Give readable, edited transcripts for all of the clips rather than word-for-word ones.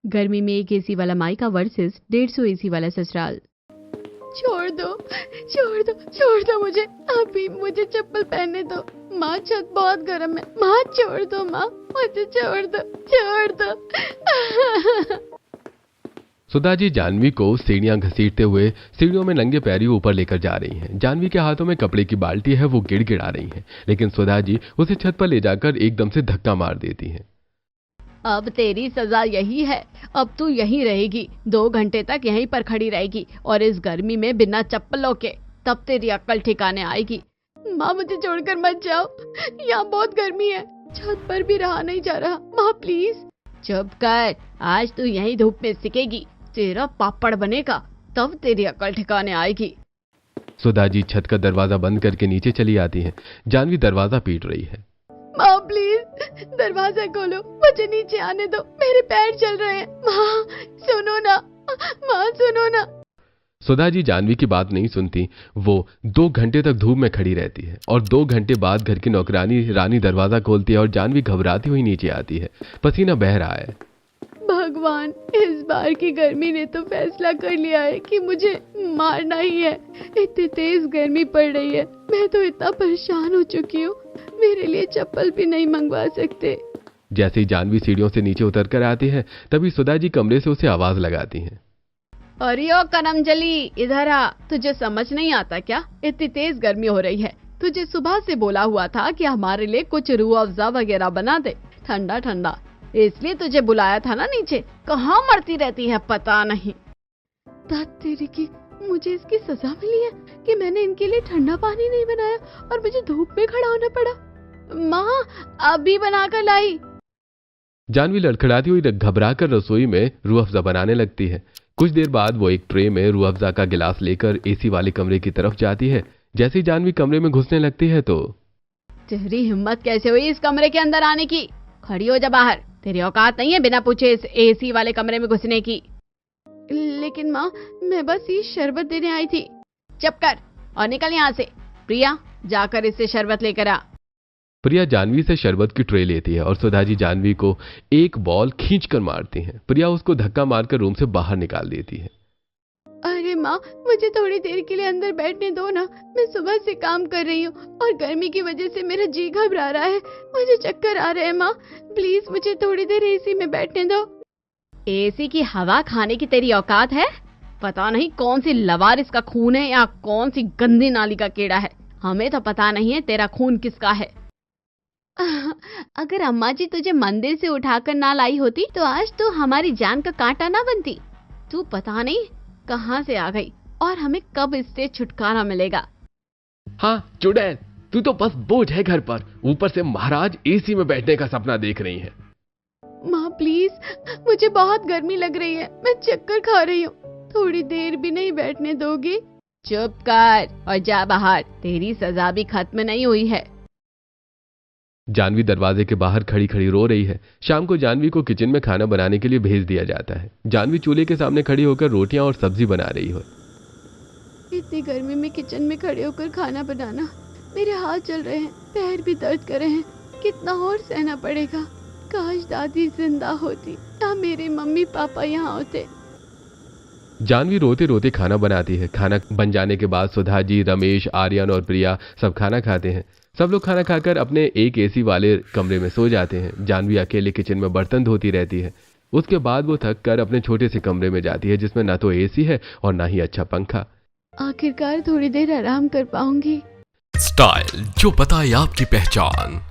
गर्मी में एक एसी वाला मायका वर्सेस 150 एसी वाला ससुराल। छोड़ दो छोड़ दो छोड़ दो मुझे, अभी मुझे चप्पल पहनने दो। माँ छत बहुत गर्म है, माँ छोड़ दो, माँ मुझे छोड़ दो छोड़ दो। सुधा जी जानवी को सीढ़ियां घसीटते हुए सीढ़ियों में नंगे पैरी ऊपर लेकर जा रही हैं। जानवी के हाथों में कपड़े की बाल्टी है, वो गिड़गिड़ा रही हैं, लेकिन सुधा जी उसे छत पर ले जाकर एकदम से धक्का मार देती हैं। अब तेरी सजा यही है, अब तू यहीं रहेगी, 2 घंटे तक यहीं पर खड़ी रहेगी और इस गर्मी में बिना चप्पलों के, तब तेरी अक्ल ठिकाने आएगी। माँ मुझे छोड़कर मत जाओ, यहाँ बहुत गर्मी है, छत पर भी रहा नहीं जा रहा, माँ प्लीज। चुप कर, आज तू यहीं धूप में सिकेगी, तेरा पापड़ बनेगा, तब तेरी अक्ल ठिकाने आएगी। सुधा जी छत का दरवाजा बंद करके नीचे चली आती है। जानवी दरवाजा पीट रही है। माँ प्लीज दरवाजा खोलो, मुझे नीचे आने दो, मेरे पैर चल रहे हैं। माँ सुनो ना, माँ सुनो ना। सुधा जी जानवी की बात नहीं सुनती। वो 2 घंटे तक धूप में खड़ी रहती है और 2 घंटे बाद घर की नौकरानी रानी दरवाजा खोलती है और जानवी घबराती हुई नीचे आती है। पसीना बह रहा है। भगवान, इस बार की गर्मी ने तो फैसला कर लिया है कि मुझे मारना ही है। इतनी तेज गर्मी पड़ रही है, मैं तो इतना परेशान हो चुकी हूँ, मेरे लिए चप्पल भी नहीं मंगवा सकते। जैसे ही जानवी सीढ़ियों से नीचे उतर कर आती है, तभी सुधा जी कमरे से उसे आवाज लगाती हैं। अरे ओ करमजली, इधर आ, तुझे समझ नहीं आता क्या? इतनी तेज गर्मी हो रही है, तुझे सुबह से बोला हुआ था कि हमारे लिए कुछ रूह अफ़ज़ा वगैरह बना दे, ठंडा ठंडा, इसलिए तुझे बुलाया था ना नीचे। कहाँ मरती रहती है पता नहीं। तेरी की, मुझे इसकी सजा मिली है कि मैंने इनके लिए ठंडा पानी नहीं बनाया और मुझे धूप में खड़ा होना पड़ा। माँ अभी बनाकर लाई। जानवी लड़खड़ाती हुई घबराकर रसोई में रूह अफ़ज़ा बनाने लगती है। कुछ देर बाद वो एक ट्रे में रूह अफ़ज़ा का गिलास लेकर एसी वाले कमरे की तरफ जाती है। जैसे ही जानवी कमरे में घुसने लगती है तो तेरी हिम्मत कैसे हुई इस कमरे के अंदर आने की? खड़ी हो जा बाहर, तेरी औकात नहीं है बिना पूछे इस एसी वाले कमरे में घुसने की। लेकिन माँ, मैं बस ये शरबत देने आई थी। चुप कर और निकल यहाँ से। प्रिया, जाकर इससे शरबत लेकर आ। प्रिया जानवी से शरबत की ट्रे लेती है और सुधा जी जानवी को एक बॉल खींचकर मारती हैं। प्रिया उसको धक्का मारकर रूम से बाहर निकाल देती है। अरे माँ, मुझे थोड़ी देर के लिए अंदर बैठने दो ना, मैं सुबह से काम कर रही हूँ और गर्मी की वजह से मेरा जी घबरा रहा है, मुझे चक्कर आ रहे हैं। माँ प्लीज मुझे थोड़ी देर एसी में बैठने दो। एसी की हवा खाने की तेरी औकात है? पता नहीं कौन सी लवारिस का खून है या कौन सी गंदी नाली का कीड़ा है, हमें तो पता नहीं है तेरा खून किसका है। अगर अम्मा जी तुझे मंदिर से उठाकर ना लाई होती तो आज तू हमारी जान का कांटा ना बनती। तू पता नहीं कहाँ से आ गई और हमें कब इससे छुटकारा मिलेगा। हाँ चुड़ैल, तू तो बस बोझ है घर पर, ऊपर से महाराज एसी में बैठने का सपना देख रही है। माँ प्लीज, मुझे बहुत गर्मी लग रही है, मैं चक्कर खा रही हूँ, थोड़ी देर भी नहीं बैठने दोगी? चुप कर और जा बाहर, तेरी सजा भी खत्म नहीं हुई है। जानवी दरवाजे के बाहर खड़ी खड़ी रो रही है। शाम को जानवी को किचन में खाना बनाने के लिए भेज दिया जाता है। जानवी चूल्हे के सामने खड़ी होकर रोटियां और सब्जी बना रही हो। इतनी गर्मी में किचन में खड़े होकर खाना बनाना, मेरे हाथ चल रहे हैं, पैर भी दर्द कर रहे हैं, कितना और सहना पड़ेगा। काश दादी जिंदा होती या मेरे मम्मी पापा यहाँ होते। जानवी रोते रोते खाना बनाती है। खाना बन जाने के बाद सुधा जी, रमेश, आर्यन और प्रिया सब खाना खाते हैं। सब लोग खाना खाकर अपने एक एसी वाले कमरे में सो जाते हैं। जानवी अकेले किचन में बर्तन धोती रहती है। उसके बाद वो थक कर अपने छोटे से कमरे में जाती है जिसमें ना तो एसी है और ना ही अच्छा पंखा। आखिरकार थोड़ी देर आराम कर पाऊंगी। स्टाइल जो बताए आपकी पहचान,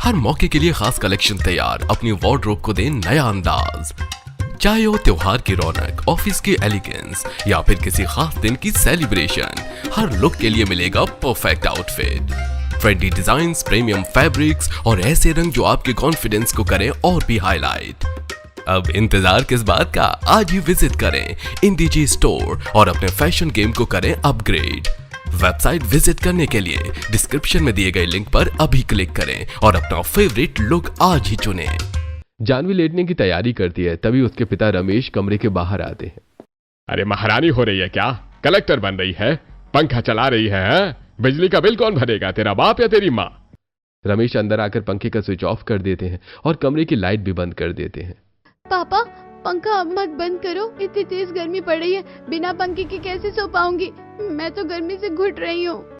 हर मौके के लिए खास कलेक्शन तैयार, अपनी वार्डरोब को दे नया अंदाज। चाहे हो त्योहार की रौनक, ऑफिस की एलिगेंस या फिर किसी खास दिन की सेलिब्रेशन, हर लुक के लिए मिलेगा perfect outfit. Trendy designs, premium fabrics और ऐसे रंग जो आपके कॉन्फिडेंस को करें और भी हाईलाइट। अब इंतजार किस बात का, आज ही विजिट करें इंडीजी स्टोर और अपने फैशन गेम को करें अपग्रेड। वेबसाइट विजिट करने के लिए डिस्क्रिप्शन में दिए गए लिंक पर अभी क्लिक करें और अपना फेवरेट लुक आज ही चुनें। जानवी लेटने की तैयारी करती है, तभी उसके पिता रमेश कमरे के बाहर आते हैं। अरे महारानी हो रही है क्या? कलेक्टर बन रही है? पंखा चला रही है? बिजली का बिल कौन भरेगा, तेरा बाप या तेरी माँ? रमेश अंदर आकर पंखे का स्विच ऑफ कर देते हैं और कमरे की लाइट भी बंद कर देते हैं। पापा पंखा मत बंद करो, इतनी तेज गर्मी पड़ रही है, बिना पंखे के कैसे सो पाऊंगी? मैं तो गर्मी से घुट रही हूँ।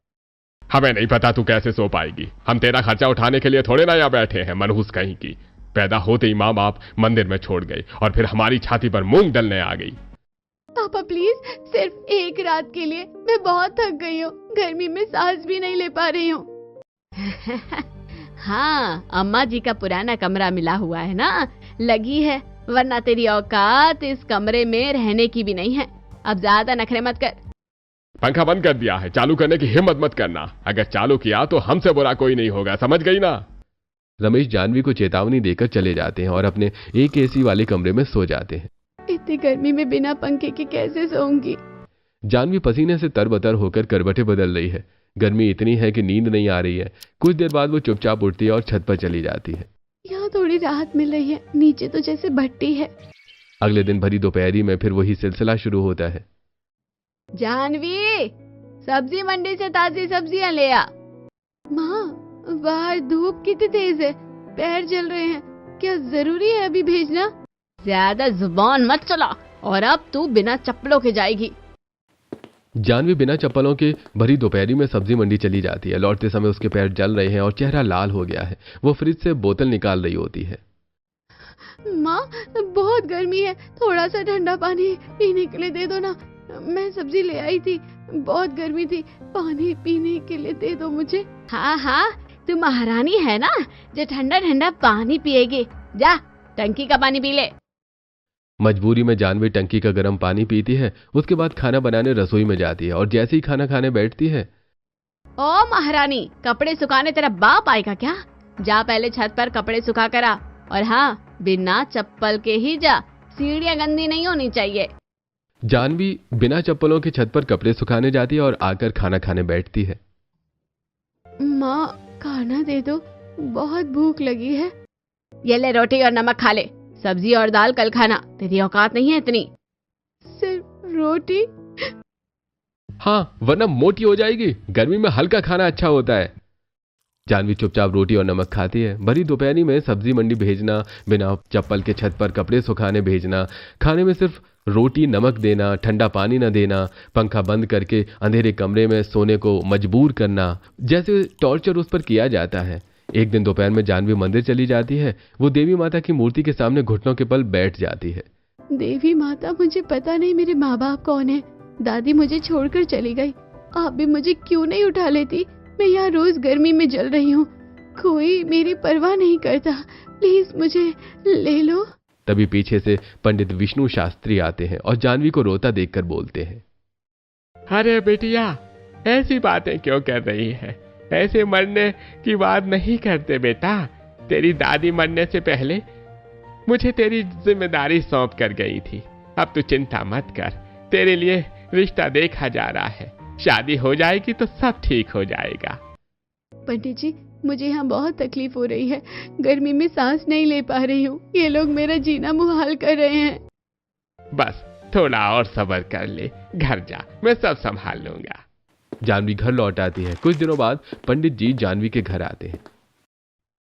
हमें नहीं पता तू कैसे सो पाएगी। हम तेरा खर्चा उठाने के लिए थोड़े ना यहाँ बैठे हैं मनहूस कहीं की। पैदा होते ही माँ बाप मंदिर में छोड़ गए और फिर हमारी छाती पर मूंग डलने आ गई। पापा प्लीज, सिर्फ एक रात के लिए, मैं बहुत थक गई हूँ, गर्मी में सांस भी नहीं ले पा रही हूँ। हाँ, अम्मा जी का पुराना कमरा मिला हुआ है ना, लगी है, वरना तेरी औकात इस कमरे में रहने की भी नहीं है। अब ज्यादा नखरे मत कर। पंखा बंद कर दिया है, चालू करने की हिम्मत मत करना। अगर चालू किया तो हमसे बुरा कोई नहीं होगा, समझ गई ना? रमेश जानवी को चेतावनी देकर चले जाते हैं और अपने एक एसी वाले कमरे में सो जाते हैं। इतनी गर्मी में बिना पंखे के कैसे सोऊंगी? जानवी पसीने से तरबतर होकर करवटें बदल रही है। गर्मी इतनी है कि नींद नहीं आ रही है। कुछ देर बाद वो चुपचाप उठती है और छत पर चली जाती है। यहाँ थोड़ी राहत मिल रही है, नीचे तो जैसे भट्टी है। अगले दिन भरी दोपहरी में फिर वही सिलसिला शुरू होता है। जानवी, सब्जी मंडी से ताजी सब्जियां ले आ। माँ, बाहर धूप कितनी तेज है, पैर जल रहे हैं, क्या जरूरी है अभी भेजना? ज्यादा जुबान मत चला, और अब तू बिना चप्पलों के जाएगी। जानवी बिना चप्पलों के भरी दोपहरी में सब्जी मंडी चली जाती है। लौटते समय उसके पैर जल रहे हैं और चेहरा लाल हो गया है। वो फ्रिज से बोतल निकाल रही होती है। माँ, बहुत गर्मी है, थोड़ा सा ठंडा पानी पीने के लिए दे दो ना। मैं सब्जी ले आई थी, बहुत गर्मी थी, पानी पीने के लिए दे दो मुझे। हाँ हाँ, तू महारानी है ना, जो ठंडा ठंडा पानी पिएगी। जा, टंकी का पानी पी ले। मजबूरी में जानवी टंकी का गर्म पानी पीती है। उसके बाद खाना बनाने रसोई में जाती है और जैसे ही खाना खाने बैठती है। ओ महारानी, कपड़े सुखाने तेरा बाप आएगा क्या? जा पहले छत पर कपड़े सुखा कर आ, और हाँ, बिना चप्पल के ही जा, सीढ़ियाँ गंदी नहीं होनी चाहिए। जानवी बिना चप्पलों के छत पर कपड़े सुखाने जाती है और आकर खाना खाने बैठती है। माँ, खाना दे दो, बहुत भूख लगी है। ये ले रोटी और नमक खा ले, सब्जी और दाल कल खाना, तेरी औकात नहीं है इतनी। सिर्फ रोटी? हाँ, वरना मोटी हो जाएगी। गर्मी में हल्का खाना अच्छा होता है। जानवी चुपचाप रोटी और नमक खाती है। भरी दोपहरी में सब्जी मंडी भेजना, बिना चप्पल के छत पर कपड़े सुखाने भेजना, खाने में सिर्फ रोटी नमक देना, ठंडा पानी न देना, पंखा बंद करके अंधेरे कमरे में सोने को मजबूर करना, जैसे टॉर्चर उस पर किया जाता है। एक दिन दोपहर में जानवी मंदिर चली जाती है। वो देवी माता की मूर्ति के सामने घुटनों के बल बैठ जाती है। देवी माता, मुझे पता नहीं मेरे माँ बाप कौन है। दादी मुझे छोड़कर चली गई, आप भी मुझे क्यों नहीं उठा लेती? मैं यहाँ रोज गर्मी में जल रही हूँ, कोई मेरी परवाह नहीं करता, प्लीज मुझे ले लो। तभी पीछे से पंडित विष्णु शास्त्री आते हैं और जानवी को रोता देखकर बोलते हैं, अरे बेटिया, ऐसी बातें क्यों कर रही है? ऐसे मरने की बात नहीं करते बेटा। तेरी दादी मरने से पहले मुझे तेरी जिम्मेदारी सौंप कर गई थी। अब तू चिंता मत कर, तेरे लिए रिश्ता देखा जा रहा है, शादी हो जाएगी तो सब ठीक हो जाएगा। पंडित जी, मुझे यहाँ बहुत तकलीफ हो रही है, गर्मी में सांस नहीं ले पा रही हूँ, ये लोग मेरा जीना मुहाल कर रहे हैं। बस थोड़ा और सब्र कर ले, घर जा, मैं सब संभाल लूंगा। जानवी घर लौट आती है। कुछ दिनों बाद पंडित जी जानवी के घर आते हैं।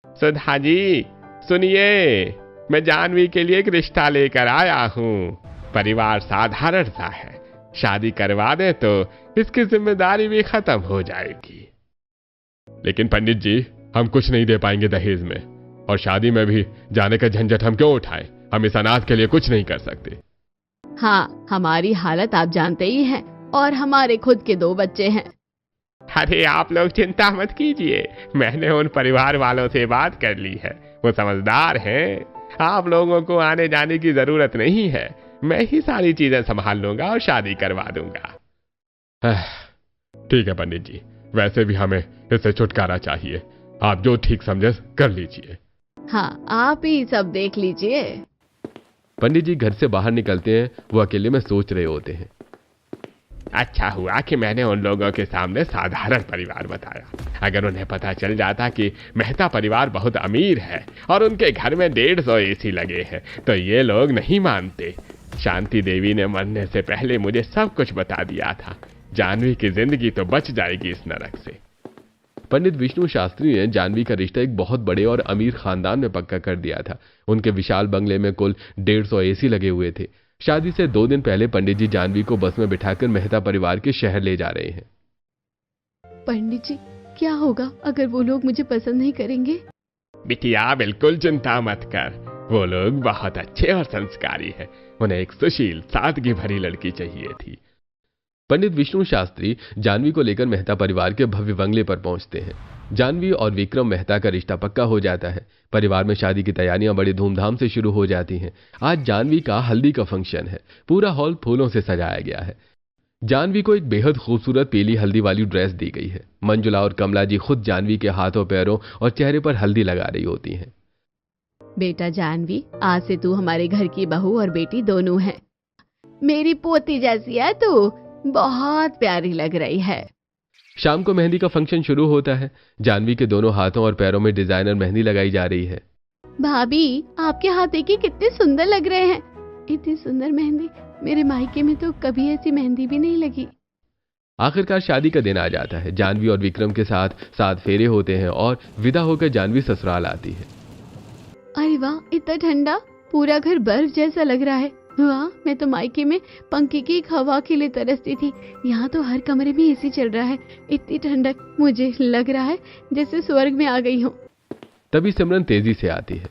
सुधा जी सुनिए, मैं जानवी के लिए एक रिश्ता लेकर आया हूँ। परिवार साधारण सा है, शादी करवा दे तो इसकी जिम्मेदारी भी खत्म हो जाएगी। लेकिन पंडित जी, हम कुछ नहीं दे पाएंगे दहेज में, और शादी में भी जाने का झंझट हम क्यों उठाएं? हम इस अनाथ के लिए कुछ नहीं कर सकते। हाँ, हमारी हालत आप जानते ही हैं, और हमारे खुद के 2 बच्चे हैं। अरे आप लोग चिंता मत कीजिए, मैंने उन परिवार वालों से बात कर ली है, वो समझदार हैं। आप लोगों को आने जाने की जरूरत नहीं है, मैं ही सारी चीजें संभाल लूंगा और शादी करवा दूंगा। ठीक है पंडित जी, वैसे भी हमें इससे छुटकारा चाहिए, आप जो ठीक समझे कर लीजिए। हाँ, आप ही सब देख लीजिए। पंडित जी घर से बाहर निकलते हैं। वो अकेले में सोच रहे होते हैं। अच्छा हुआ कि मैंने उन लोगों के सामने साधारण परिवार बताया। अगर उन्हें पता चल जाता कि मेहता परिवार बहुत अमीर है और उनके घर में 150 एसी लगे हैं तो ये लोग नहीं मानते। शांति देवी ने मरने से पहले मुझे सब कुछ बता दिया था। जानवी की जिंदगी तो बच जाएगी इस नरक से। पंडित विष्णु शास्त्री ने जानवी का रिश्ता एक बहुत बड़े और अमीर खानदान में पक्का कर दिया था। उनके विशाल बंगले में कुल 150 एसी लगे हुए थे। शादी से 2 दिन पहले पंडित जी जानवी को बस में बिठाकर मेहता परिवार के शहर ले जा रहे हैं। पंडित जी, क्या होगा अगर वो लोग मुझे पसंद नहीं करेंगे? बिटिया बिल्कुल चिंता मत कर, वो लोग बहुत अच्छे और संस्कारी हैं। उन्हें एक सुशील सादगी भरी लड़की चाहिए थी। पंडित विष्णु शास्त्री जानवी को लेकर मेहता परिवार के भव्य बंगले पर पहुंचते हैं। जानवी और विक्रम मेहता का रिश्ता पक्का हो जाता है। परिवार में शादी की तैयारियां बड़ी धूमधाम से शुरू हो जाती हैं। आज जानवी का हल्दी का फंक्शन है। पूरा हॉल फूलों से सजाया गया है। जानवी को एक बेहद खूबसूरत पीली हल्दी वाली ड्रेस दी गई है। मंजुला और कमला जी खुद जानवी के हाथों, पैरों और चेहरे पर हल्दी लगा रही होती हैं। बेटा जानवी, आज से तू हमारे घर की बहू और बेटी दोनों है। मेरी पोती जैसी है तू, बहुत प्यारी लग रही है। शाम को मेहंदी का फंक्शन शुरू होता है। जानवी के दोनों हाथों और पैरों में डिजाइनर मेहंदी लगाई जा रही है। भाभी, आपके हाथ देखिए कितने सुंदर लग रहे हैं। इतनी सुंदर मेहंदी मेरे मायके में तो कभी ऐसी मेहंदी भी नहीं लगी। आखिरकार शादी का दिन आ जाता है। जानवी और विक्रम के साथ 7 फेरे होते हैं और विदा होकर जानवी ससुराल आती है। अरे वाह, इतना ठंडा, पूरा घर बर्फ जैसा लग रहा है। वाह, मैं तो मायके में पंखे की एक हवा के लिए तरसती थी। यहाँ तो हर कमरे में एसी चल रहा है। इतनी ठंडक, मुझे लग रहा है जैसे स्वर्ग में आ गई हूँ। तभी सिमरन तेजी से आती है।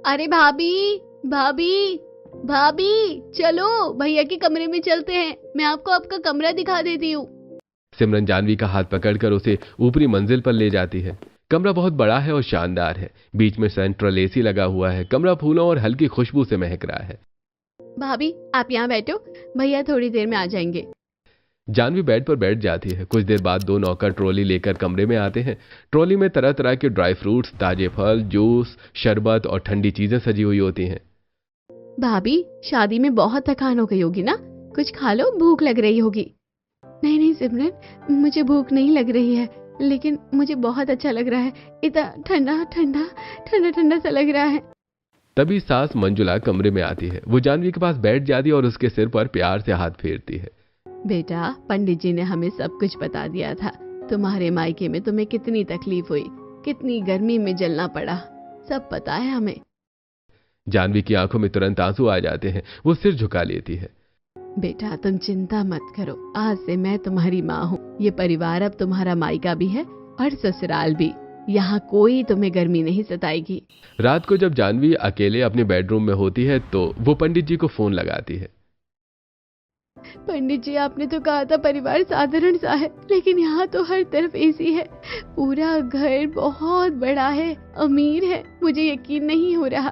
अरे भाभी, भाभी, भाभी, चलो भैया के कमरे में चलते हैं। मैं आपको आपका कमरा दिखा देती हूँ। सिमरन जानवी का हाथ पकड़कर उसे ऊपरी मंजिल पर ले जाती है। कमरा बहुत बड़ा है और शानदार है। बीच में सेंट्रल एसी लगा हुआ है। कमरा फूलों और हल्की खुशबू से महक रहा है। भाभी, आप यहाँ बैठो, भैया थोड़ी देर में आ जाएंगे। जानवी बेड पर बैठ जाती है। कुछ देर बाद 2 नौकर ट्रॉली लेकर कमरे में आते हैं। ट्रॉली में तरह तरह के ड्राई फ्रूट्स, ताजे फल, जूस, शरबत और ठंडी चीजें सजी हुई होती हैं। भाभी, शादी में बहुत थकान हो गई होगी ना, कुछ खा लो, भूख लग रही होगी। नहीं नहीं सिमरन, मुझे भूख नहीं लग रही है, लेकिन मुझे बहुत अच्छा लग रहा है। इतना ठंडा ठंडा ठंडा ठंडा सा लग रहा है। तभी सास मंजुला कमरे में आती है। वो जानवी के पास बैठ जाती है और उसके सिर पर प्यार से हाथ फेरती है। बेटा, पंडित जी ने हमें सब कुछ बता दिया था। तुम्हारे मायके में तुम्हें कितनी तकलीफ हुई, कितनी गर्मी में जलना पड़ा, सब पता है हमें। जानवी की आंखों में तुरंत आंसू आ जाते हैं। वो सिर झुका लेती है। बेटा, तुम चिंता मत करो, आज से मैं तुम्हारी माँ हूँ। ये परिवार अब तुम्हारा मायका भी है और ससुराल भी। यहाँ कोई तुम्हें गर्मी नहीं सताएगी। रात को जब जानवी अकेले अपने बेडरूम में होती है तो वो पंडित जी को फोन लगाती है। पंडित जी, आपने तो कहा था परिवार साधारण सा है, लेकिन यहाँ तो हर तरफ एसी है। पूरा घर बहुत बड़ा है, अमीर है। मुझे यकीन नहीं हो रहा।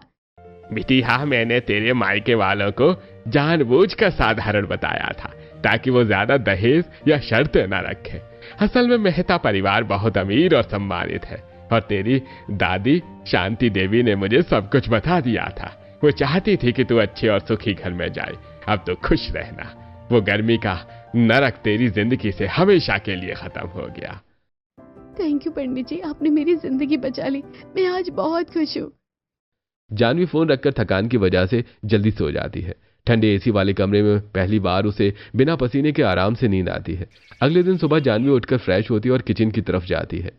बिटिया, मैंने तेरे मायके वालों को जानबूझकर साधारण बताया था ताकि वो ज्यादा दहेज या शर्त न रखे। असल में मेहता परिवार बहुत अमीर और सम्मानित है और तेरी दादी शांति देवी ने मुझे सब कुछ बता दिया था। वो चाहती थी कि तू अच्छे और सुखी घर में जाए। अब तो खुश रहना। वो गर्मी का नरक तेरी जिंदगी से हमेशा के लिए खत्म हो गया। थैंक यू पंडित जी, आपने मेरी जिंदगी बचा ली। मैं आज बहुत खुश हूँ। जानवी फोन रखकर थकान की वजह से जल्दी सो जाती है। ठंडे एसी वाले कमरे में पहली बार उसे बिना पसीने के आराम से नींद आती है। अगले दिन सुबह जानवी उठकर फ्रेश होती है और किचन की तरफ जाती है।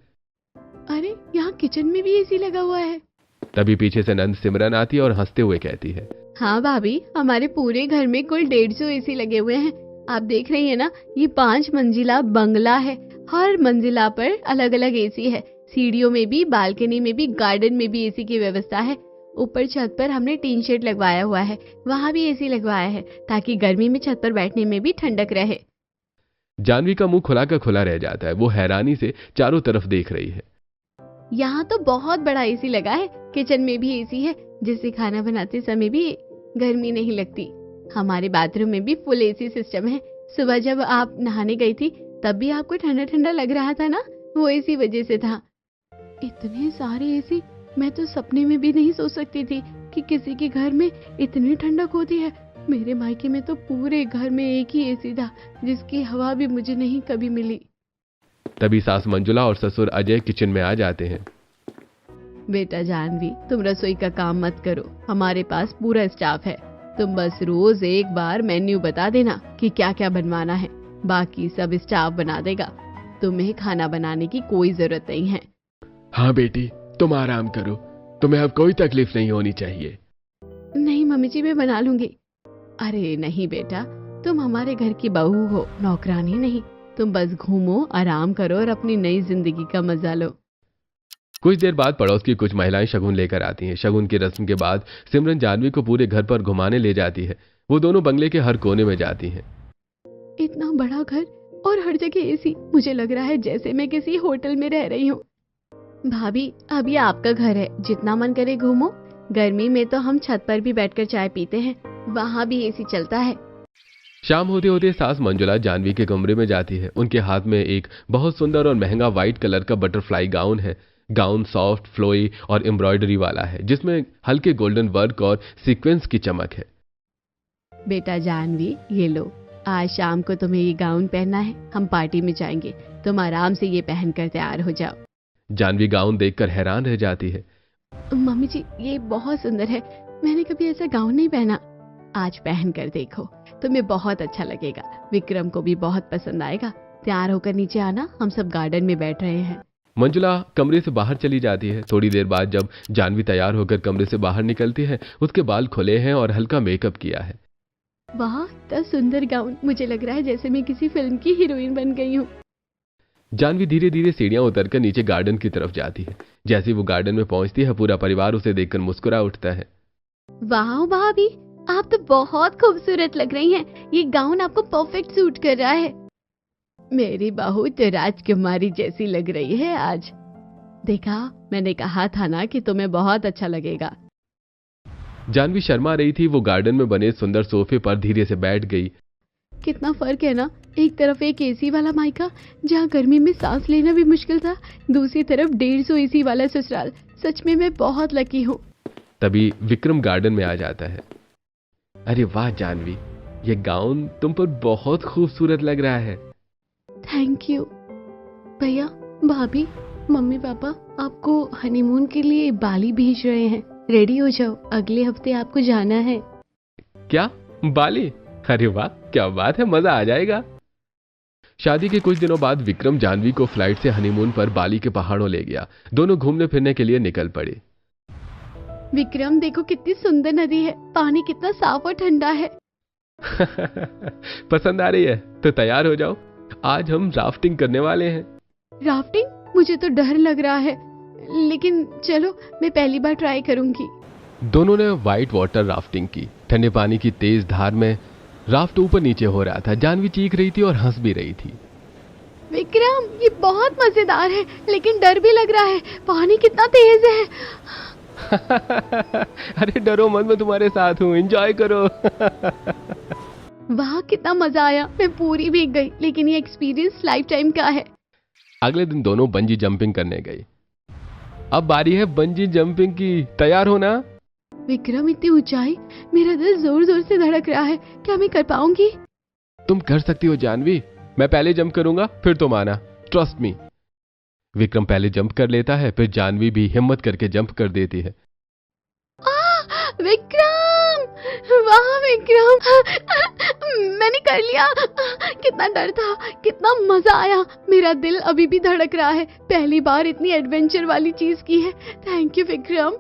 अरे, यहाँ किचन में भी एसी लगा हुआ है। तभी पीछे से नंद सिमरन आती है और हंसते हुए कहती है, हाँ भाभी, हमारे पूरे घर में कुल 150 एसी लगे हुए हैं। आप देख रही है ना, ये 5 मंजिला बंगला है। हर मंजिला पर अलग अलग एसी है। सीढ़ियों में भी, बालकनी में भी, गार्डन में भी एसी की व्यवस्था है। ऊपर छत पर हमने टीन शेड लगवाया हुआ है, वहाँ भी एसी लगवाया है ताकि गर्मी में छत पर बैठने में भी ठंडक रहे। जानवी का मुंह खुला का खुला रह जाता है। वो हैरानी से चारों तरफ देख रही है। यहाँ तो बहुत बड़ा एसी लगा है। किचन में भी एसी है, जिससे खाना बनाते समय भी गर्मी नहीं लगती। हमारे बाथरूम में भी फुल एसी सिस्टम है। सुबह जब आप नहाने गई थी तब भी आपको ठंडा ठंडा लग रहा था ना, वो इसी वजह से था। इतने सारे एसी, मैं तो सपने में भी नहीं सोच सकती थी कि किसी के घर में इतनी ठंडक होती है। मेरे मायके में तो पूरे घर में एक ही एसी था, जिसकी हवा भी मुझे नहीं कभी मिली। तभी सास मंजुला और ससुर अजय किचन में आ जाते हैं। बेटा जानवी, तुम रसोई का काम मत करो, हमारे पास पूरा स्टाफ है। तुम बस रोज एक बार मेन्यू बता देना कि क्या क्या बनवाना है, बाकी सब स्टाफ बना देगा। अब तुम्हें खाना बनाने की कोई जरूरत नहीं है। हाँ बेटी, तुम आराम करो, तुम्हें अब कोई तकलीफ नहीं होनी चाहिए। नहीं मम्मी जी, मैं बना लूंगी। अरे नहीं बेटा, तुम हमारे घर की बहू हो, नौकरानी नहीं। तुम बस घूमो, आराम करो और अपनी नई जिंदगी का मजा लो। कुछ देर बाद पड़ोस की कुछ महिलाएं शगुन लेकर आती हैं। शगुन की रस्म के बाद सिमरन जानवी को पूरे घर पर घुमाने ले जाती है। वो दोनों बंगले के हर कोने में जाती हैं। इतना बड़ा घर और हर जगह एसी, मुझे लग रहा है जैसे मैं किसी होटल में रह रही हूँ। भाभी, अब ये आपका घर है, जितना मन करे घूमो। गर्मी में तो हम छत पर भी बैठकर चाय पीते हैं, वहाँ भी एसी चलता है। शाम होते होते सास मंजुला जानवी के कमरे में जाती है। उनके हाथ में एक बहुत सुंदर और महंगा व्हाइट कलर का बटरफ्लाई गाउन है। गाउन सॉफ्ट, फ्लोई और एम्ब्रॉयडरी वाला है, जिसमें हल्के गोल्डन वर्क और सीक्वेंस की चमक है। बेटा जानवी, ये लो, आज शाम को तुम्हें ये गाउन पहनना है, हम पार्टी में जाएंगे। तुम आराम से ये पहनकर तैयार हो जाओ। जानवी गाउन देखकर हैरान रह जाती है। मम्मी जी, ये बहुत सुंदर है, मैंने कभी ऐसा गाउन नहीं पहना। आज पहन कर देखो, तुम्हें बहुत अच्छा लगेगा। विक्रम को भी बहुत पसंद आएगा। तैयार होकर नीचे आना, हम सब गार्डन में बैठ रहे हैं। मंजुला कमरे से बाहर चली जाती है। थोड़ी देर बाद जब जानवी तैयार होकर कमरे से बाहर निकलती है, उसके बाल खुले हैं और हल्का मेकअप किया है। वाह, इतना सुंदर गाउन, मुझे लग रहा है जैसे मैं किसी फिल्म की हीरोइन बन गई हूँ। जानवी धीरे धीरे सीढ़ियां उतरकर नीचे गार्डन की तरफ जाती है। जैसे वो गार्डन में पहुंचती है, पूरा परिवार उसे देखकर मुस्कुरा उठता है। वाह भाभी, आप तो बहुत खूबसूरत लग रही हैं। ये गाउन आपको परफेक्ट सूट कर रहा है। मेरी बहू तो राजकुमारी जैसी लग रही है आज। देखा, मैंने कहा था ना कि तुम्हें बहुत अच्छा लगेगा। जानवी शर्मा रही थी। वो गार्डन में बने सुंदर सोफे पर धीरे से बैठ गई। कितना फर्क है ना, एक तरफ एक एसी वाला मायका जहाँ गर्मी में सांस लेना भी मुश्किल था, दूसरी तरफ 150 एसी वाला ससुराल। सच में मैं बहुत लकी हूँ। तभी विक्रम गार्डन में आ जाता है। अरे वाह जानवी, ये गाउन तुम पर बहुत खूबसूरत लग रहा है। Thank you. भैया, भाभी, मम्मी पापा आपको हनीमून के लिए बाली भेज रहे हैं। रेडी हो जाओ, अगले हफ्ते आपको जाना है। क्या, बाली? अरे वाह, क्या बात है, मजा आ जाएगा। शादी के कुछ दिनों बाद विक्रम जानवी को फ्लाइट से हनीमून पर बाली के पहाड़ों ले गया। दोनों घूमने फिरने के लिए निकल पड़े। विक्रम, देखो कितनी सुंदर नदी है, पानी कितना साफ और ठंडा है। पसंद आ रही है? तो तैयार हो जाओ, आज हम राफ्टिंग करने वाले हैं। राफ्टिंग? मुझे तो डर लग रहा है, लेकिन चलो, मैं पहली बार ट्राई करूंगी। दोनों ने व्हाइट वाटर राफ्टिंग की। ठंडे पानी की तेज धार में राफ्ट ऊपर नीचे हो रहा था। जानवी चीख रही थी और हंस भी रही थी। विक्रम, ये बहुत मजेदार है, लेकिन डर भी लग रहा है। पानी कितना तेज है। अरे डरो मत, मैं तुम्हारे साथ हूँ, एंजॉय करो। वाह, कितना मजा आया, मैं पूरी भीग गई, लेकिन ये एक्सपीरियंस लाइफ टाइम का है। अगले दिन दोनों बंजी जंपिंग करने गए। अब बारी है बंजी जंपिंग की, तैयार हो ना? विक्रम, इतनी ऊंचाई, मेरा दिल जोर जोर से धड़क रहा है। क्या मैं कर पाऊंगी? तुम कर सकती हो जानवी, मैं पहले जंप करूंगा, फिर तुम आना, ट्रस्ट मी। विक्रम पहले जंप कर लेता है, फिर जानवी भी हिम्मत करके जंप कर देती है। विक्रम, वाह विक्रम, मैंने कर लिया। कितना डर था, कितना मजा आया, मेरा दिल अभी भी धड़क रहा है। पहली बार इतनी एडवेंचर वाली चीज की है। Thank you Vikram.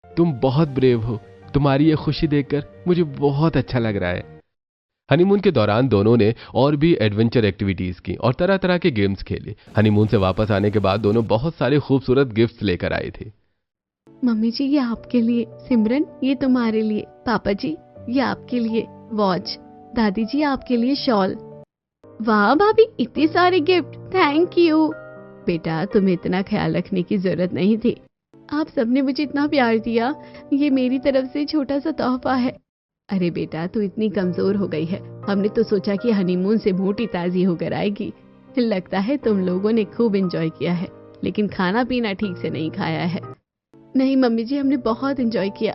तुम बहुत ब्रेव हो, तुम्हारी ये खुशी देखकर मुझे बहुत अच्छा लग रहा है। हनीमून के दौरान दोनों ने और भी एडवेंचर एक्टिविटीज की और तरह तरह के गेम्स खेले। हनीमून से वापस आने के बाद दोनों बहुत सारे खूबसूरत गिफ्ट्स लेकर आए थे। मम्मी जी, ये आपके लिए। सिमरन, ये तुम्हारे लिए। पापा जी, ये आपके लिए वॉच। दादी जी, आपके लिए शॉल। वाह भाभी, इतने सारे गिफ्ट, थैंक यू। बेटा, तुम्हें इतना ख्याल रखने की जरूरत नहीं थी। आप सबने मुझे इतना प्यार दिया, ये मेरी तरफ से छोटा सा तोहफा है। अरे बेटा, तू इतनी कमजोर हो गई है, हमने तो सोचा कि हनीमून से मोटी ताजी होकर आएगी। लगता है तुम लोगों ने खूब एंजॉय किया है, लेकिन खाना पीना ठीक से नहीं खाया है। नहीं मम्मी जी, हमने बहुत एंजॉय किया।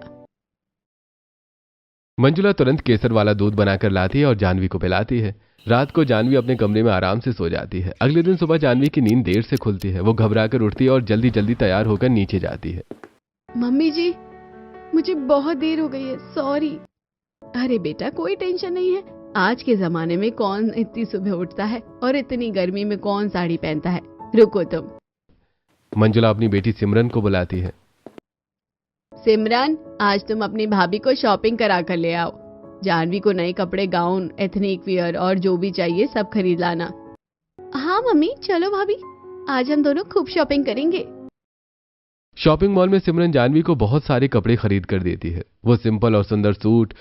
मंजुला तुरंत केसर वाला दूध बनाकर लाती है और जानवी को पिलाती है। रात को जानवी अपने कमरे में आराम से सो जाती है। अगले दिन सुबह जानवी की नींद देर से खुलती है। वो घबरा कर उठती है और जल्दी जल्दी तैयार होकर नीचे जाती है। मम्मी जी, मुझे बहुत देर हो गई है, सॉरी। अरे बेटा, कोई टेंशन नहीं है, आज के जमाने में कौन इतनी सुबह उठता है और इतनी गर्मी में कौन साड़ी पहनता है। रुको तुम। मंजुला अपनी बेटी सिमरन को बुलाती है। सिमरन, आज तुम अपनी भाभी को शॉपिंग करा कर ले आओ। जानवी को नए कपड़े, गाउन, एथनिक वियर और जो भी चाहिए सब खरीद लाना। हाँ मम्मी, चलो भाभी, आज हम दोनों खूब शॉपिंग करेंगे। शॉपिंग मॉल में सिमरन जानवी को बहुत सारे कपड़े खरीद कर देती है। वो सिंपल और सुंदर सूट,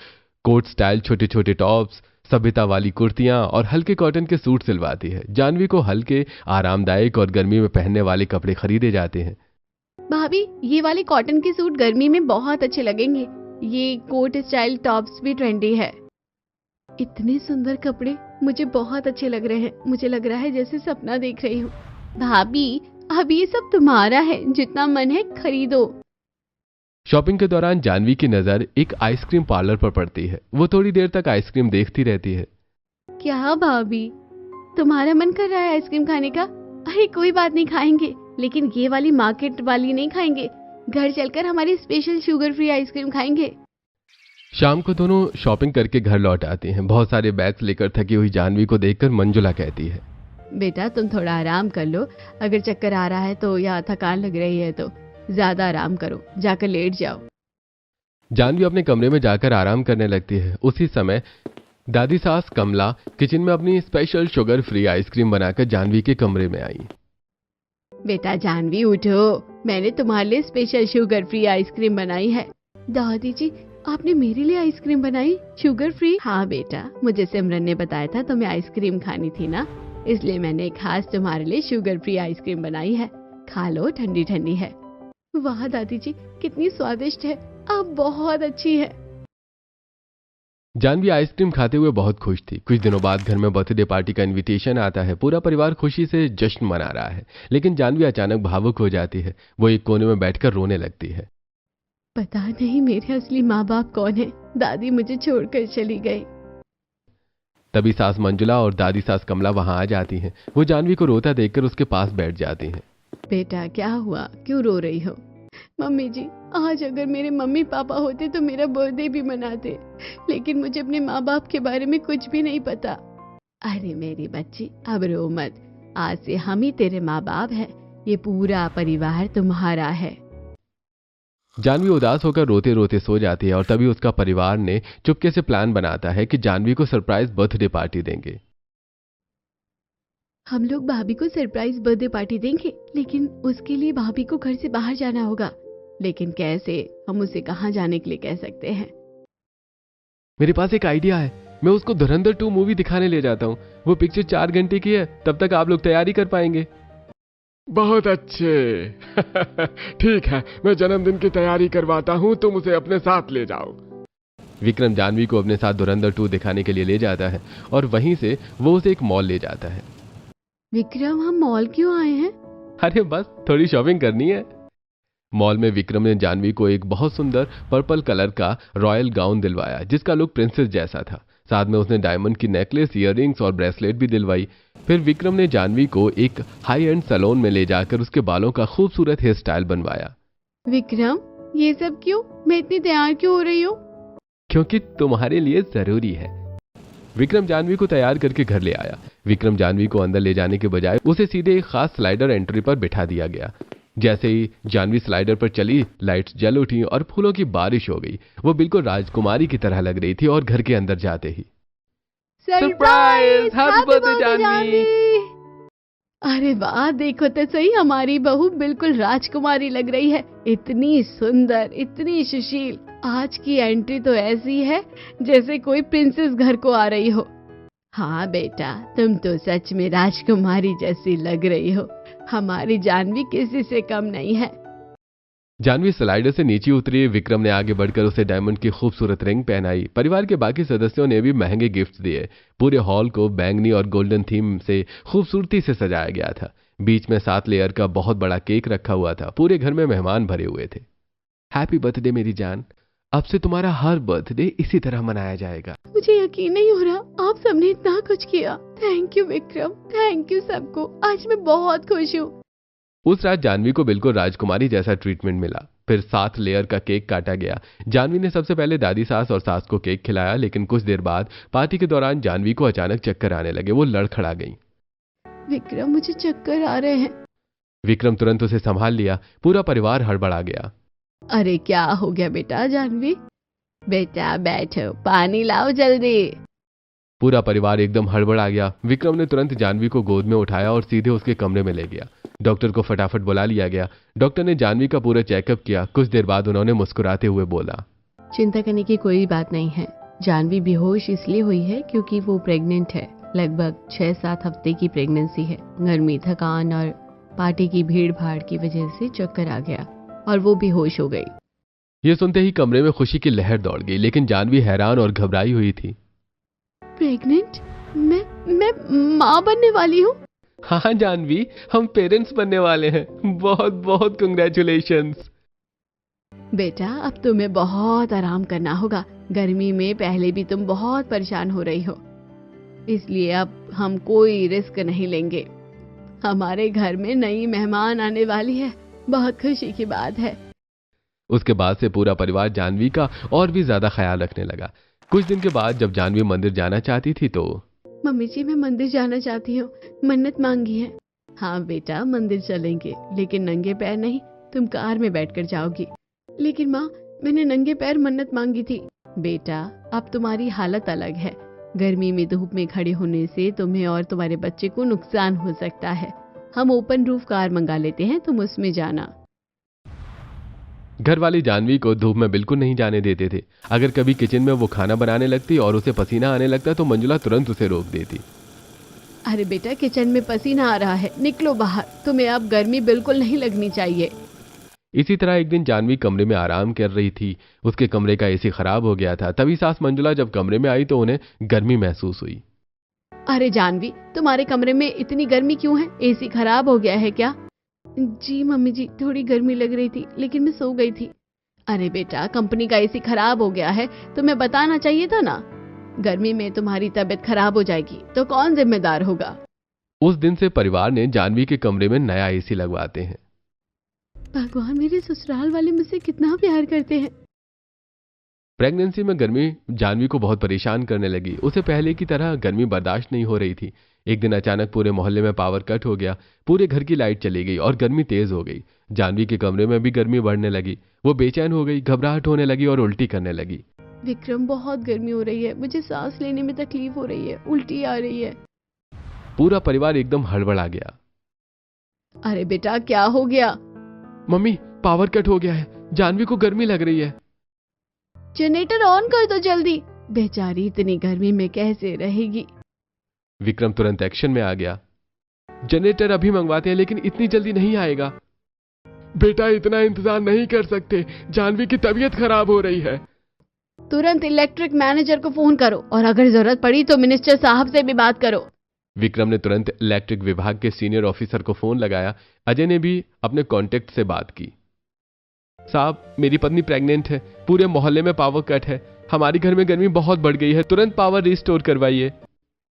कोट स्टाइल छोटे छोटे टॉप्स, सभ्यता वाली कुर्तियां और हल्के कॉटन के सूट सिलवाती है। जानवी को हल्के, आरामदायक और गर्मी में पहनने वाले कपड़े खरीदे जाते हैं। भाभी, ये वाले कॉटन के सूट गर्मी में बहुत अच्छे लगेंगे। ये कोट स्टाइल टॉप्स भी ट्रेंडी है। इतने सुंदर कपड़े मुझे बहुत अच्छे लग रहे हैं। मुझे लग रहा है जैसे सपना देख रही हूँ। भाभी, अब ये सब तुम्हारा है, जितना मन है खरीदो। शॉपिंग के दौरान जानवी की नजर एक आइसक्रीम पार्लर पर पड़ती है। वो थोड़ी देर तक आइसक्रीम देखती रहती है। क्या भाभी, तुम्हारा मन कर रहा है आइसक्रीम खाने का? अरे कोई बात नहीं, खाएंगे, लेकिन ये वाली मार्केट वाली नहीं खाएंगे। घर चलकर हमारी स्पेशल शुगर फ्री आइसक्रीम खाएंगे। शाम को दोनों शॉपिंग करके घर लौट आते हैं। बहुत सारे बैग्स लेकर थकी हुई जानवी को देखकर मंजुला कहती है, बेटा तुम थोड़ा आराम कर लो। अगर चक्कर आ रहा है तो या थकान लग रही है तो ज्यादा आराम करो, जाकर लेट जाओ। जानवी अपने कमरे में जाकर आराम करने लगती है। उसी समय दादी सास कमला किचन में अपनी स्पेशल शुगर फ्री आइसक्रीम बनाकर जानवी के कमरे में आई। बेटा जानवी उठो, मैंने तुम्हारे लिए स्पेशल शुगर फ्री आइसक्रीम बनाई है। दादी जी, आपने मेरे लिए आइसक्रीम बनाई शुगर फ्री? हाँ बेटा, मुझे सिमरन ने बताया था तुम्हें आइसक्रीम खानी थी ना, इसलिए मैंने खास तुम्हारे लिए शुगर फ्री आइसक्रीम बनाई है। खा लो, ठंडी ठंडी है। वाह दादी जी, कितनी स्वादिष्ट है, अब बहुत अच्छी है। जानवी आइसक्रीम खाते हुए बहुत खुश थी। कुछ दिनों बाद घर में बर्थडे पार्टी का इनविटेशन आता है। पूरा परिवार खुशी से जश्न मना रहा है, लेकिन जानवी अचानक भावुक हो जाती है। वो एक कोने में बैठकर रोने लगती है। पता नहीं मेरे असली माँ बाप कौन है। दादी मुझे छोड़कर चली गई। तभी सास मंजुला और दादी सास कमला वहां आ जाती हैं। वो जानवी को रोता देखकर उसके पास बैठ जाती हैं। बेटा क्या हुआ, क्यों रो रही हो? मम्मी जी, आज अगर मेरे मम्मी पापा होते तो मेरा बर्थडे भी मनाते, लेकिन मुझे अपने माँ बाप के बारे में कुछ भी नहीं पता। अरे मेरी बच्ची, अब रो मत। आज से हम ही तेरे माँ बाप हैं। ये पूरा परिवार तुम्हारा है। जानवी उदास होकर रोते रोते सो जाती है और तभी उसका परिवार ने चुपके से प्लान बनाता है कि जानवी को सरप्राइज बर्थडे पार्टी देंगे। हम लोग भाभी को सरप्राइज बर्थडे पार्टी देंगे, लेकिन उसके लिए भाभी को घर से बाहर जाना होगा। लेकिन कैसे? हम उसे कहाँ जाने के लिए कह सकते हैं? मेरे पास एक आइडिया है। मैं उसको धुरंधर 2 मूवी दिखाने ले जाता हूँ। वो पिक्चर 4 घंटे की है, तब तक आप लोग तैयारी कर पाएंगे। बहुत अच्छे। ठीक है, मैं जन्मदिन की तैयारी करवाता हूँ, तुम उसे अपने साथ ले जाओ। विक्रम जानवी को अपने साथ धुरंधर 2 दिखाने के लिए ले जाता है और वहीं से वो उसे एक मॉल ले जाता है। विक्रम, हम मॉल क्यों आए हैं? अरे बस थोड़ी शॉपिंग करनी है। मॉल में विक्रम ने जानवी को एक बहुत सुंदर पर्पल कलर का रॉयल गाउन दिलवाया, जिसका लुक प्रिंसेस जैसा था। साथ में उसने डायमंड की नेकलेस, इयररिंग्स और ब्रेसलेट भी दिलवाई। फिर विक्रम ने जानवी को एक हाई एंड सैलून में ले जाकर उसके बालों का खूबसूरत हेयर स्टाइल बनवाया। विक्रम, ये सब क्यों? मैं इतनी तैयार क्यों हो रही हूँ? क्योंकि तुम्हारे लिए जरूरी है। विक्रम जानवी को तैयार करके घर ले आया। विक्रम जानवी को अंदर ले जाने के बजाय उसे सीधे एक खास स्लाइडर एंट्री पर बिठा दिया गया। जैसे ही जानवी स्लाइडर पर चली, लाइट्स जल उठी और फूलों की बारिश हो गई। वो बिल्कुल राजकुमारी की तरह लग रही थी और घर के अंदर जाते ही सरप्राइज! Happy birthday Janvi! अरे वाह, देखो तो सही, हमारी बहू बिल्कुल राजकुमारी लग रही है। इतनी सुंदर, इतनी सुशील। आज की एंट्री तो ऐसी है जैसे कोई प्रिंसेस घर को आ रही हो। हाँ बेटा, तुम तो सच में राजकुमारी जैसी लग रही हो। हमारी जानवी किसी से कम नहीं है। जानवी स्लाइडर से नीचे उतरी। विक्रम ने आगे बढ़कर उसे डायमंड की खूबसूरत रिंग पहनाई। परिवार के बाकी सदस्यों ने भी महंगे गिफ्ट दिए। पूरे हॉल को बैंगनी और गोल्डन थीम से खूबसूरती से सजाया गया था। बीच में 7 लेयर का बहुत बड़ा केक रखा हुआ था। पूरे घर में मेहमान भरे हुए थे। हैप्पी बर्थडे मेरी जान, अब से तुम्हारा हर बर्थडे इसी तरह मनाया जाएगा। मुझे यकीन नहीं हो रहा, आप सबने इतना कुछ किया। Thank you Vikram, thank you सबको। आज मैं बहुत खुश हूँ। उस रात जानवी को बिल्कुल राजकुमारी जैसा ट्रीटमेंट मिला। फिर 7 लेयर का केक काटा गया। जानवी ने सबसे पहले दादी सास और सास को केक खिलाया, लेकिन कुछ देर बाद पार्टी के दौरान जानवी को अचानक चक्कर आने लगे। वो लड़खड़ा गई। विक्रम, मुझे चक्कर आ रहे हैं। विक्रम तुरंत उसे संभाल लिया। पूरा परिवार हड़बड़ा गया। अरे क्या हो गया बेटा? जानवी बेटा बैठो, पानी लाओ जल्दी। पूरा परिवार एकदम हड़बड़ा गया। विक्रम ने तुरंत जानवी को गोद में उठाया और सीधे उसके कमरे में ले गया। डॉक्टर को फटाफट बुला लिया गया। डॉक्टर ने जानवी का पूरा चेकअप किया। कुछ देर बाद उन्होंने मुस्कुराते हुए बोला, चिंता करने की कोई बात नहीं है। जानवी बेहोश इसलिए हुई है क्योंकि वो प्रेग्नेंट है। लगभग 6-7 हफ्ते की प्रेगनेंसी है। गर्मी, थकान और पार्टी की भीड़ भाड़ की वजह से चक्कर आ गया और वो बेहोश हो गई। ये सुनते ही कमरे में खुशी की लहर दौड़ गई, लेकिन जानवी हैरान और घबराई हुई थी। प्रेग्नेंट? मैं माँ बनने वाली हूँ? हाँ जानवी, हम पेरेंट्स बनने वाले हैं। बहुत बहुत कंग्रेचुलेशंस। बेटा, अब तुम्हें बहुत आराम करना होगा। गर्मी में पहले भी तुम बहुत परेशान हो रही हो, इसलिए अब हम कोई रिस्क नहीं लेंगे। हमारे घर में नई मेहमान आने वाली है, बहुत खुशी की बात है। उसके बाद से पूरा परिवार जानवी का और भी ज्यादा ख्याल रखने लगा। कुछ दिन के बाद जब जानवी मंदिर जाना चाहती थी तो मम्मी जी, मैं मंदिर जाना चाहती हूँ, मन्नत मांगी है। हाँ बेटा, मंदिर चलेंगे, लेकिन नंगे पैर नहीं, तुम कार में बैठकर जाओगी। लेकिन माँ, मैंने नंगे पैर मन्नत मांगी थी। बेटा, अब तुम्हारी हालत अलग है। गर्मी में धूप में खड़े होने से तुम्हें और तुम्हारे बच्चे को नुकसान हो सकता है। हम ओपन रूफ कार मंगा लेते हैं, तुम उसमें जाना। घर वाली जानवी को धूप में बिल्कुल नहीं जाने देते थे। अगर कभी किचन में वो खाना बनाने लगती और उसे पसीना आने लगता तो मंजुला तुरंत उसे रोक देती। अरे बेटा, किचन में पसीना आ रहा है, निकलो बाहर, तुम्हें अब गर्मी बिल्कुल नहीं लगनी चाहिए। इसी तरह एक दिन जानवी कमरे में आराम कर रही थी। उसके कमरे का एसी खराब हो गया था। तभी सास मंजुला जब कमरे में आई तो उन्हें गर्मी महसूस हुई। अरे जानवी, तुम्हारे कमरे में इतनी गर्मी क्यों है? एसी खराब हो गया है क्या? जी मम्मी जी, थोड़ी गर्मी लग रही थी, लेकिन मैं सो गई थी। अरे बेटा, कंपनी का एसी खराब हो गया है, तुम्हें बताना चाहिए था ना। गर्मी में तुम्हारी तबीयत खराब हो जाएगी तो कौन जिम्मेदार होगा? उस दिन से परिवार ने जानवी के कमरे में नया एसी लगवाते हैं। भगवान, मेरे ससुराल वाले मुझसे कितना प्यार करते हैं। प्रेगनेंसी में गर्मी जानवी को बहुत परेशान करने लगी। उसे पहले की तरह गर्मी बर्दाश्त नहीं हो रही थी। एक दिन अचानक पूरे मोहल्ले में पावर कट हो गया। पूरे घर की लाइट चली गई और गर्मी तेज हो गई। जानवी के कमरे में भी गर्मी बढ़ने लगी। वो बेचैन हो गई, घबराहट होने लगी और उल्टी करने लगी। विक्रम, बहुत गर्मी हो रही है, मुझे सांस लेने में तकलीफ हो रही है, उल्टी आ रही है। पूरा परिवार एकदम हड़बड़ा गया। अरे बेटा, क्या हो गया? मम्मी, पावर कट हो गया है, जानवी को गर्मी लग रही है। जनरेटर ऑन कर दो जल्दी, बेचारी इतनी गर्मी में कैसे रहेगी। विक्रम तुरंत एक्शन में आ गया। जनरेटर अभी मंगवाते हैं, लेकिन इतनी जल्दी नहीं आएगा। बेटा, इतना इंतजार नहीं कर सकते, जानवी की तबीयत खराब हो रही है। तुरंत इलेक्ट्रिक मैनेजर को फोन करो और अगर जरूरत पड़ी तो मिनिस्टर साहब से भी बात करो। विक्रम ने तुरंत इलेक्ट्रिक विभाग के सीनियर ऑफिसर को फोन लगाया। अजय ने भी अपने कॉन्टेक्ट से बात की। साहब, मेरी पत्नी प्रेग्नेंट है, पूरे मोहल्ले में पावर कट है, हमारी घर में गर्मी बहुत बढ़ गई है, तुरंत पावर रिस्टोर करवाइए।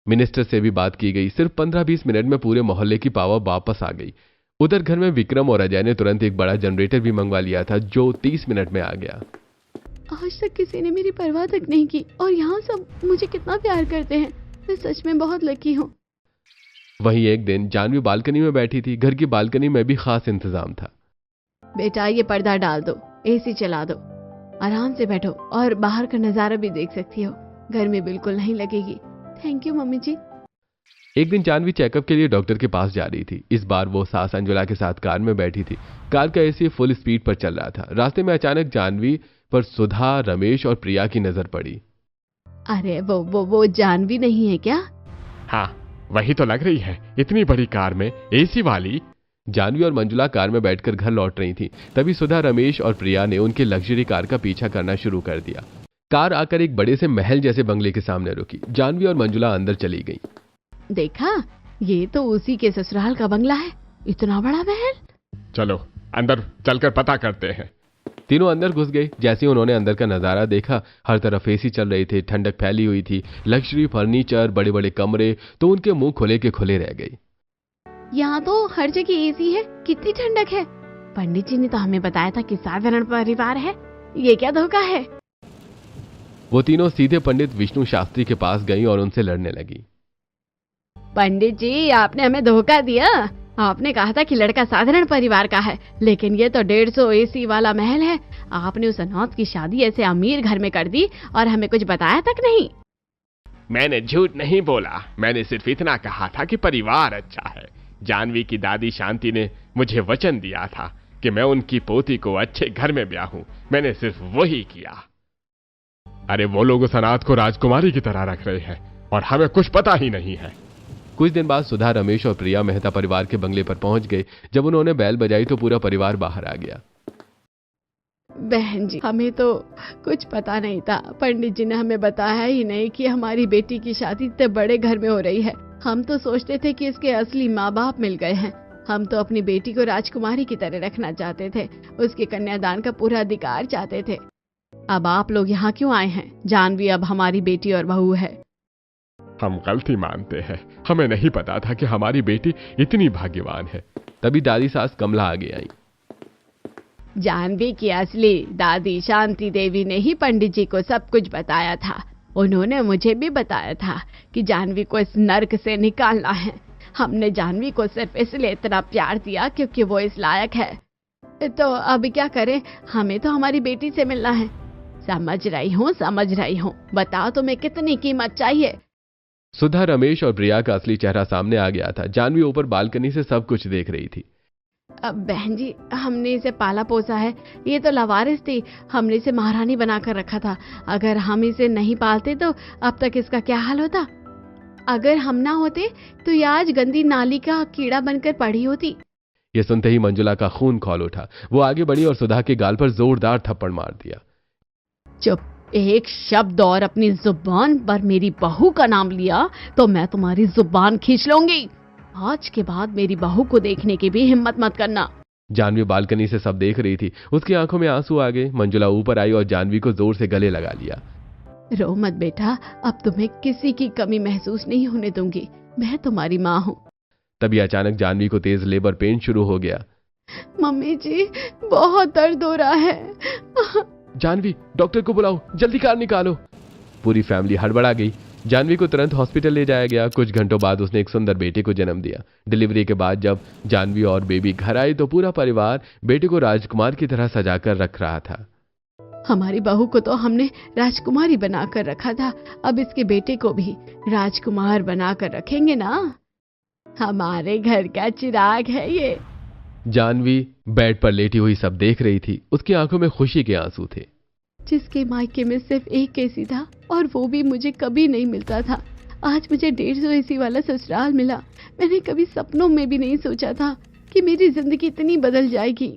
मिनिस्टर से भी बात की गई। सिर्फ 15-20 मिनट में पूरे मोहल्ले की पावर वापस आ गई। उधर घर में विक्रम और अजय ने तुरंत एक बड़ा जनरेटर भी मंगवा लिया था, जो 30 मिनट में आ गया। आज तक किसी ने मेरी परवाह तक नहीं की और यहाँ सब मुझे कितना प्यार करते हैं। मैं सच में बहुत लकी हूँ। वहीं एक दिन जानवी बालकनी में बैठी थी। घर की बालकनी में भी खास इंतजाम था। बेटा, ये पर्दा डाल दो, एसी चला दो, आराम से बैठो और बाहर का नजारा भी देख सकती हो। गर्मी बिल्कुल नहीं लगेगी। थैंक यू मम्मी जी। एक दिन जानवी चेकअप के लिए डॉक्टर के पास जा रही थी। इस बार वो सास अंजुला के साथ कार में बैठी थी। कार का एसी फुल स्पीड पर चल रहा था। रास्ते में अचानक जानवी पर सुधा, रमेश और प्रिया की नजर पड़ी। अरे वो जानवी नहीं है क्या? हाँ, वही तो लग रही है, इतनी बड़ी कार में एसी वाली। जानवी और मंजुला कार में बैठकर घर लौट रही थी। तभी सुधा, रमेश और प्रिया ने उनकी लग्जरी कार का पीछा करना शुरू कर दिया। कार आकर एक बड़े से महल जैसे बंगले के सामने रुकी। जानवी और मंजुला अंदर चली गईं। देखा, ये तो उसी के ससुराल का बंगला है। इतना बड़ा महल। चलो अंदर चलकर पता करते हैं। तीनों अंदर घुस गए। जैसे ही उन्होंने अंदर का नजारा देखा, हर तरफ एसी चल रही थी, ठंडक फैली हुई थी, लग्जरी फर्नीचर, बड़े बड़े कमरे। तो उनके मुंह खुले के खुले रह गए। यहाँ तो हर जगह एसी है, कितनी ठंडक है। पंडित जी ने तो हमें बताया था कि साधारण परिवार है, ये क्या धोखा है? वो तीनों सीधे पंडित विष्णु शास्त्री के पास गईं और उनसे लड़ने लगी। पंडित जी, आपने हमें धोखा दिया। आपने कहा था कि लड़का साधारण परिवार का है, लेकिन ये तो 150 एसी वाला महल है। आपने उस अनाथ की शादी ऐसे अमीर घर में कर दी और हमें कुछ बताया तक नहीं। मैंने झूठ नहीं बोला, मैंने सिर्फ इतना कहा था कि परिवार अच्छा है। जानवी की दादी शांति ने मुझे वचन दिया था कि मैं उनकी पोती को अच्छे घर में ब्याहूं। मैंने सिर्फ वही किया। अरे वो लोग उस अनाथ को राजकुमारी की तरह रख रहे हैं और हमें कुछ पता ही नहीं है। कुछ दिन बाद सुधा, रमेश और प्रिया मेहता परिवार के बंगले पर पहुंच गए। जब उन्होंने बैल बजाई तो पूरा परिवार बाहर आ गया। बहन जी, हमें तो कुछ पता नहीं था। पंडित जी ने हमें बताया ही नहीं कि हमारी बेटी की शादी इतने बड़े घर में हो रही है। हम तो सोचते थे कि इसके असली माँ बाप मिल गए हैं। हम तो अपनी बेटी को राजकुमारी की तरह रखना चाहते थे, उसके कन्यादान का पूरा अधिकार चाहते थे। अब आप लोग यहाँ क्यों आए हैं? जानवी अब हमारी बेटी और बहू है। हम गलती मानते हैं, हमें नहीं पता था कि हमारी बेटी इतनी भाग्यवान है। तभी दादी सास कमला आगे आई। जानवी की असली दादी शांति देवी ने ही पंडित जी को सब कुछ बताया था। उन्होंने मुझे भी बताया था कि जानवी को इस नर्क से निकालना है। हमने जानवी को सिर्फ इसलिए इतना प्यार दिया क्योंकि वो इस लायक है। तो अब क्या करें? हमें तो हमारी बेटी से मिलना है। समझ रही हूँ। बताओ तुम्हें कितनी कीमत चाहिए? सुधा, रमेश और प्रिया का असली चेहरा सामने आ गया था। जानवी ऊपर बालकनी से सब कुछ देख रही थी। अब बहन जी, हमने इसे पाला पोसा है। ये तो लावारिस थी, हमने इसे महारानी बनाकर रखा था। अगर हम इसे नहीं पालते तो अब तक इसका क्या हाल होता? अगर हम ना होते तो ये आज गंदी नाली का कीड़ा बनकर पड़ी होती। ये सुनते ही मंजुला का खून खौल उठा। वो आगे बढ़ी और सुधा के गाल पर जोरदार थप्पड़ मार दिया। चुप! एक शब्द और अपनी जुबान पर मेरी बहू का नाम लिया तो मैं तुम्हारी जुबान खींच लूंगी। आज के बाद मेरी बहू को देखने की भी हिम्मत मत करना। जानवी बालकनी से सब देख रही थी। उसकी आंखों में आंसू आ गए। मंजुला ऊपर आई और जानवी को जोर से गले लगा लिया। रो मत बेटा, अब तुम्हें किसी की कमी महसूस नहीं होने दूंगी। मैं तुम्हारी माँ हूँ। तभी अचानक जानवी को तेज लेबर पेन शुरू हो गया। मम्मी जी, बहुत दर्द हो रहा है। जानवी, डॉक्टर को बुलाओ, जल्दी कार निकालो। पूरी फैमिली हड़बड़ा गई। जानवी को तुरंत हॉस्पिटल ले जाया गया। कुछ घंटों बाद उसने एक सुंदर बेटे को जन्म दिया। डिलीवरी के बाद जब जानवी और बेबी घर आई तो पूरा परिवार बेटे को राजकुमार की तरह सजाकर रख रहा था। हमारी बहू को तो हमने राजकुमारी बनाकर रखा था, अब इसके बेटे को भी राजकुमार बनाकर रखेंगे ना। हमारे घर का चिराग है ये। जानवी बेड पर लेटी हुई सब देख रही थी। उसकी आंखों में खुशी के आंसू थे। जिसके मायके में सिर्फ एक एसी था और वो भी मुझे कभी नहीं मिलता था, आज मुझे 150 एसी वाला ससुराल मिला। मैंने कभी सपनों में भी नहीं सोचा था कि मेरी जिंदगी इतनी बदल जाएगी।